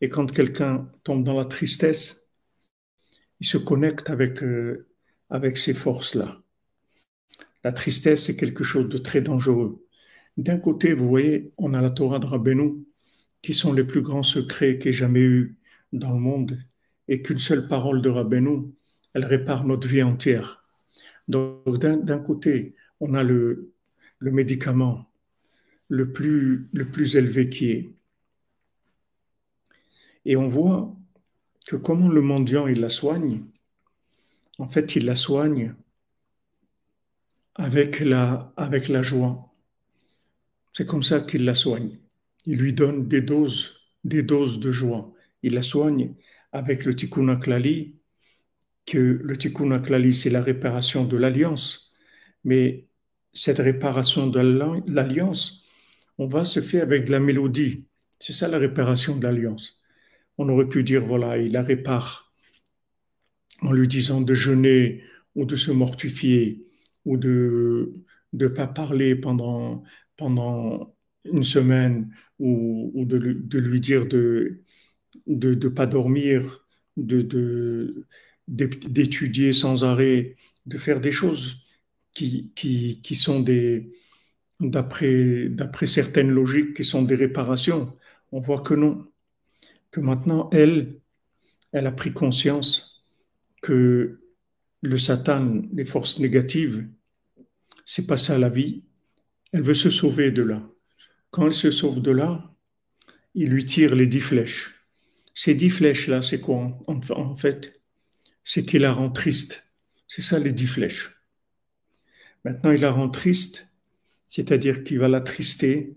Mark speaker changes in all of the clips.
Speaker 1: Et quand quelqu'un tombe dans la tristesse, il se connecte avec ces forces-là. La tristesse, c'est quelque chose de très dangereux. D'un côté, vous voyez, on a la Torah de Rabbeinu, qui sont les plus grands secrets qu'il y ait jamais eu dans le monde, et qu'une seule parole de Rabbeinu, elle répare notre vie entière. Donc, d'un côté, on a le médicament le plus élevé qui est. Et on voit que comment le mendiant, il la soigne, en fait, il la soigne avec la joie. C'est comme ça qu'il la soigne. Il lui donne des doses de joie. Il la soigne avec le tikkun haklali, que le tikkun haklali, c'est la réparation de l'alliance. Mais cette réparation de l'alliance, on va se faire avec de la mélodie. C'est ça la réparation de l'alliance. On aurait pu dire, voilà, il la répare en lui disant de jeûner ou de se mortifier ou de ne pas parler pendant une semaine ou de lui dire de pas dormir, d'étudier sans arrêt, de faire des choses qui sont d'après certaines logiques, qui sont des réparations. On voit que non, que maintenant, elle a pris conscience que le Satan, les forces négatives, c'est pas ça la vie. Elle veut se sauver de là. Quand elle se sauve de là, il lui tire les 10 flèches. Ces 10 flèches-là, c'est quoi en fait? C'est qu'il la rend triste. C'est ça les 10 flèches. Maintenant, il la rend triste, c'est-à-dire qu'il va l'attrister,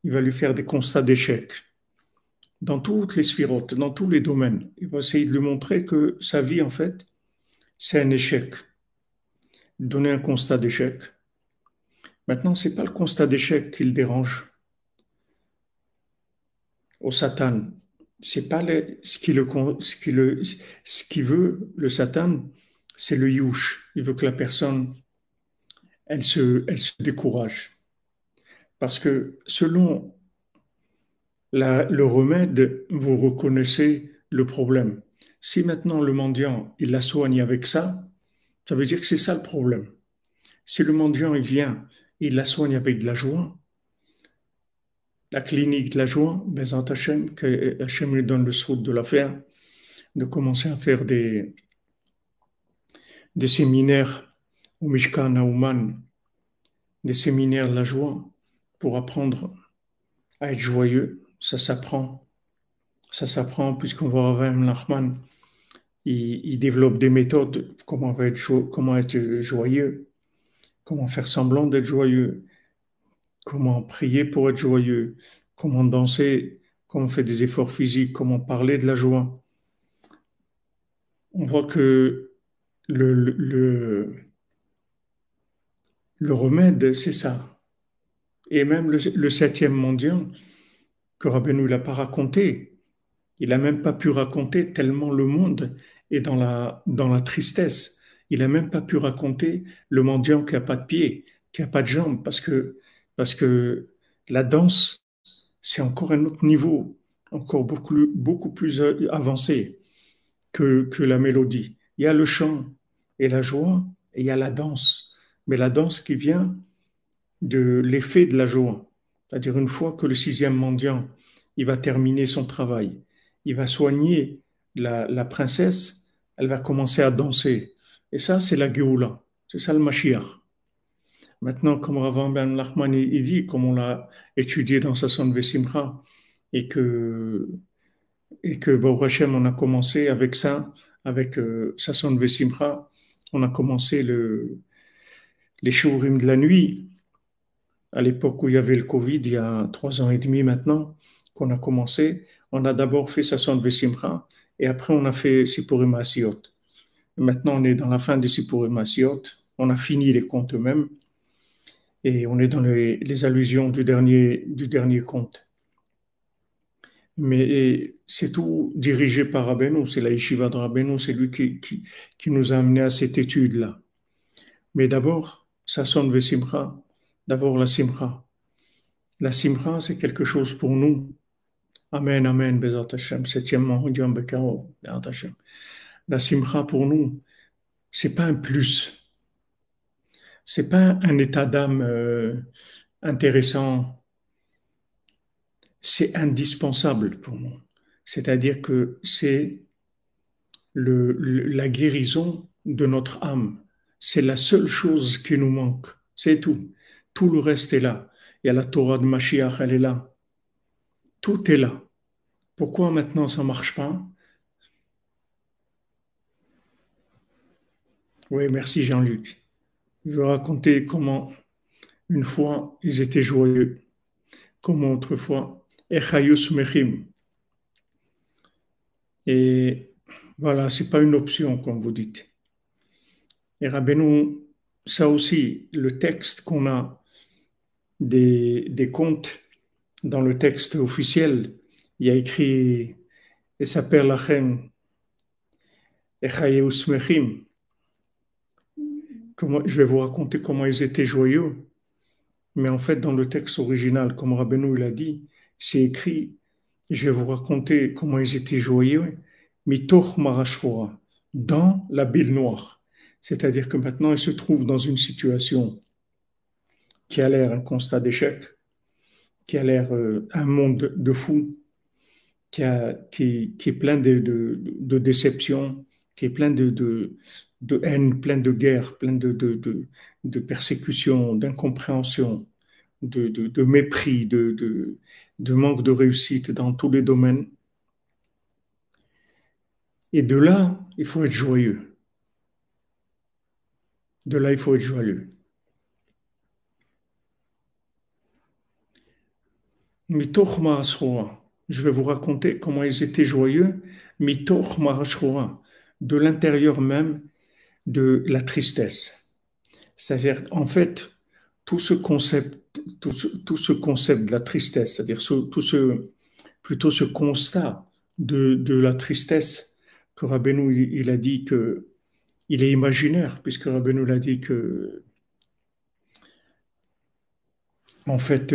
Speaker 1: il va lui faire des constats d'échec dans toutes les sphirotes, dans tous les domaines. Il va essayer de lui montrer que sa vie, en fait, c'est un échec. Donner un constat d'échec. Maintenant, ce n'est pas le constat d'échec qui le dérange au Satan. C'est pas ce qui veut le Satan, c'est le yush. Il veut que la personne, elle se décourage. Parce que selon le remède, vous reconnaissez le problème. Si maintenant le mendiant, il la soigne avec ça veut dire que c'est ça le problème. Si le mendiant, il vient, il la soigne avec de la joie, la clinique de la joie, Bezat Hashem, que Hashem lui donne le souhait de la faire, de commencer à faire des séminaires au Mishkan, à Ouman, des séminaires de la joie pour apprendre à être joyeux. Ça s'apprend puisqu'on va voir Ravim Nachman, il développe des méthodes, comment être joyeux, comment faire semblant d'être joyeux, comment prier pour être joyeux, comment danser, comment faire des efforts physiques, comment parler de la joie. On voit que le, le, le- le remède, c'est ça. Et même le septième mendiant, que Rabbeinu l'a pas raconté, il n'a même pas pu raconter tellement le monde est dans la tristesse. Il n'a même pas pu raconter le mendiant qui n'a pas de pied, qui n'a pas de jambes, parce que la danse, c'est encore un autre niveau, encore beaucoup plus avancé que la mélodie. Il y a le chant et la joie, et il y a la danse. Mais la danse qui vient de l'effet de la joie. C'est-à-dire une fois que le sixième mendiant, il va terminer son travail, il va soigner la princesse, elle va commencer à danser. Et ça, c'est la Géoula. C'est ça le Mashiach. Maintenant, comme Rav Ben Nachman il dit, comme on l'a étudié dans Sasson Vesimcha, et que, et que Baruch Hashem, on a commencé avec ça, avec Sasson Vesimcha, on a commencé les shurim de la nuit, à l'époque où il y avait le Covid, il y a 3 ans et demi maintenant, qu'on a commencé, on a d'abord fait Sasson Vesimcha et après on a fait Sippurim Maasiot. Maintenant, on est dans la fin des Sippurim Maasiot, on a fini les contes eux-mêmes et on est dans les allusions du dernier conte. Mais c'est tout dirigé par Rabbeinu, c'est la yeshiva de Rabbeinu, c'est lui qui nous a amené à cette étude-là. Mais d'abord, Sasson Vesimcha, d'abord la Simcha. La simra, c'est quelque chose pour nous Amen, amen, Bezat Hashem. Septièmement, Yom Bekaro, Bezat Hashem. La simcha pour nous, c'est pas un plus, c'est pas un état d'âme intéressant, c'est indispensable pour nous. C'est-à-dire que c'est la guérison de notre âme. C'est la seule chose qui nous manque. C'est tout. Tout le reste est là. Il y a la Torah de Mashiach, elle est là. Tout est là. Pourquoi maintenant ça ne marche pas? Oui, merci Jean-Luc. Je vais raconter comment une fois ils étaient joyeux, comment autrefois. Echayus mechim. Et voilà, c'est pas une option, comme vous dites. Et Rabbeinu, ça aussi, le texte qu'on a des contes dans le texte officiel, il y a écrit et s'appelle Lachem Echayeu Smechim. Je vais vous raconter comment ils étaient joyeux. Mais en fait, dans le texte original, comme Rabbeinu l'a dit, c'est écrit, je vais vous raconter comment ils étaient joyeux, mitoch marashora, dans la bile noire. C'est-à-dire que maintenant, ils se trouvent dans une situation qui a l'air un constat d'échec, qui a l'air un monde de fou, qui est plein de déceptions, qui est plein de haine, plein de guerre, plein de persécutions, d'incompréhension, de mépris, de manque de réussite dans tous les domaines. Et de là, il faut être joyeux. De là, il faut être joyeux. Mitoch Mahasroa. Je vais vous raconter comment ils étaient joyeux. Mitoch Mahasroa. De l'intérieur même de la tristesse. C'est-à-dire, en fait, tout ce concept de la tristesse, c'est-à-dire plutôt ce constat de la tristesse que Rabbeinu, il a dit que il est imaginaire, puisque Rabbeinu l'a dit que, en fait,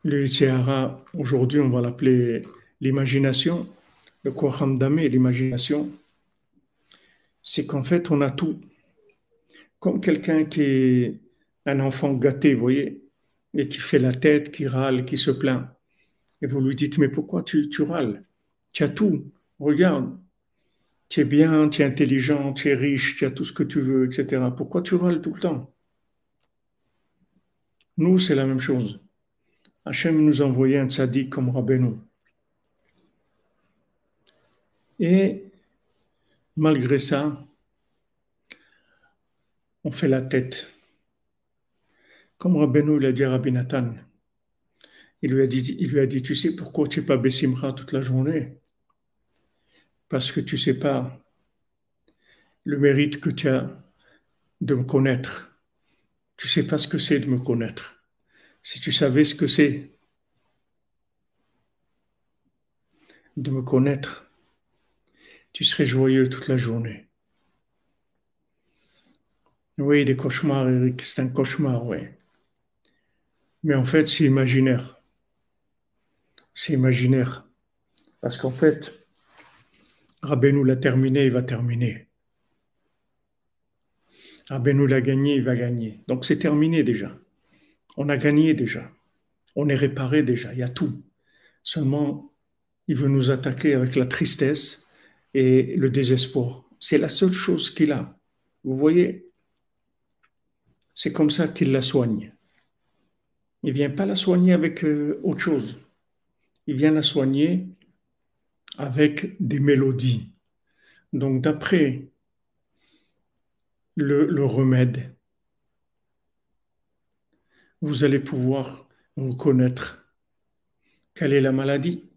Speaker 1: le Sahara, aujourd'hui, on va l'appeler l'imagination, le Kocham Damé, l'imagination, c'est qu'en fait, on a tout. Comme quelqu'un qui est un enfant gâté, vous voyez, et qui fait la tête, qui râle, qui se plaint. Et vous lui dites, mais pourquoi tu râles? Tu as tout. Regarde, tu es bien, tu es intelligent, tu es riche, tu as tout ce que tu veux, etc. Pourquoi tu râles tout le temps? Nous, c'est la même chose. Hachem nous a envoyé un tzaddik comme Rabbeinu. Et malgré ça, on fait la tête. Comme Rabbeinu l'a dit à Rabbi Nathan, il lui a dit, tu sais pourquoi tu n'es pas Bessimra toute la journée? Parce que tu ne sais pas le mérite que tu as de me connaître. Tu ne sais pas ce que c'est de me connaître. Si tu savais ce que c'est de me connaître, tu serais joyeux toute la journée. Oui, des cauchemars, Eric, c'est un cauchemar, oui. Mais en fait, c'est imaginaire. C'est imaginaire. Parce qu'en fait, Rabbeinu l'a terminé, il va terminer. Rabbeinu l'a gagné, il va gagner. Donc c'est terminé déjà. On a gagné déjà. On est réparé déjà. Il y a tout. Seulement, il veut nous attaquer avec la tristesse et le désespoir. C'est la seule chose qu'il a. Vous voyez, c'est comme ça qu'il la soigne. Il ne vient pas la soigner avec autre chose. Il vient la soigner avec des mélodies. Donc, d'après le remède, vous allez pouvoir reconnaître quelle est la maladie.